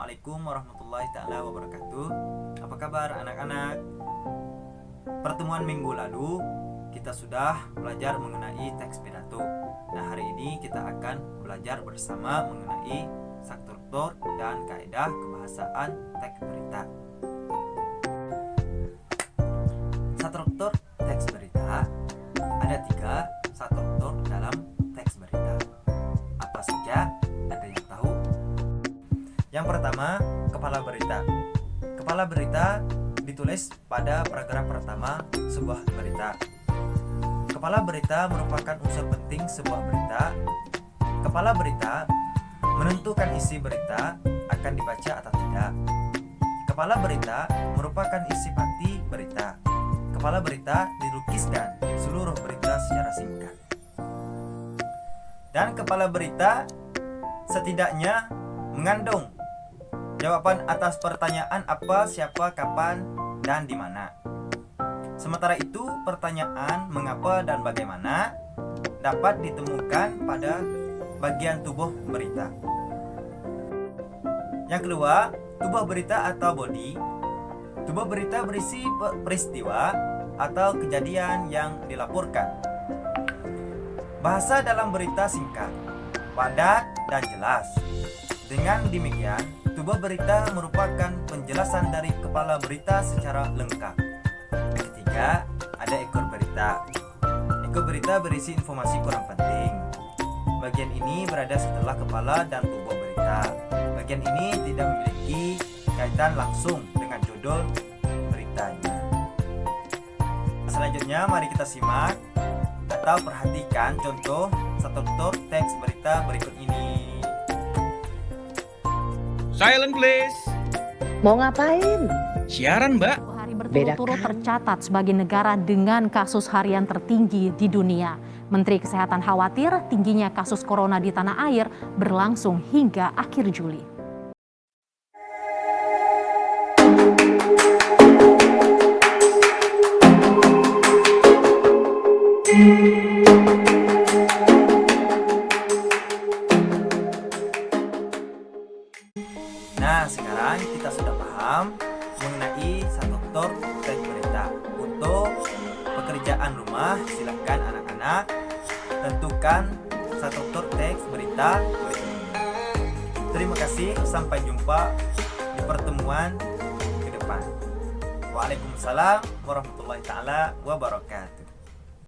Assalamualaikum warahmatullahi ta'ala wabarakatuh. Apa kabar anak-anak? Pertemuan minggu lalu kita sudah belajar mengenai teks pidato. Nah, hari ini kita akan belajar bersama mengenai struktur dan kaidah kebahasaan teks berita. Struktur teks berita ada 3 struktur dalam teks berita. Apa saja? Ada yang tahu? Yang pertama, kepala berita. Kepala berita ditulis pada paragraf pertama sebuah berita. Kepala berita merupakan unsur penting sebuah berita. Kepala berita menentukan isi berita akan dibaca atau tidak. Kepala berita merupakan isi panti berita. Kepala berita dilukiskan seluruh berita secara singkat. Dan kepala berita setidaknya mengandung jawaban atas pertanyaan apa, siapa, kapan, dan di mana. Sementara itu, pertanyaan mengapa dan bagaimana dapat ditemukan pada bagian tubuh berita. Yang kedua, tubuh berita atau body. Tubuh berita berisi peristiwa atau kejadian yang dilaporkan. Bahasa dalam berita singkat, padat, dan jelas. Dengan demikian, tubuh berita merupakan penjelasan dari kepala berita secara lengkap. Yang ketiga, ada ekor berita. Ekor berita berisi informasi kurang penting. Bagian ini berada setelah kepala dan tubuh berita. Bagian ini tidak memiliki kaitan langsung dengan judul beritanya. Selanjutnya, mari kita simak atau perhatikan contoh struktur teks berita berikut ini. Silent please. Mau ngapain? Siaran, Mbak. Hari berturut-turut tercatat sebagai negara dengan kasus harian tertinggi di dunia. Menteri Kesehatan khawatir tingginya kasus corona di tanah air berlangsung hingga akhir Juli. Nah, sekarang kita sudah paham mengenai struktur teks berita. Untuk pekerjaan rumah, silakan anak-anak tentukan struktur teks berita berikut ini. Terima kasih, sampai jumpa di pertemuan ke depan. Waalaikumsalam warahmatullahi taala wabarakatuh.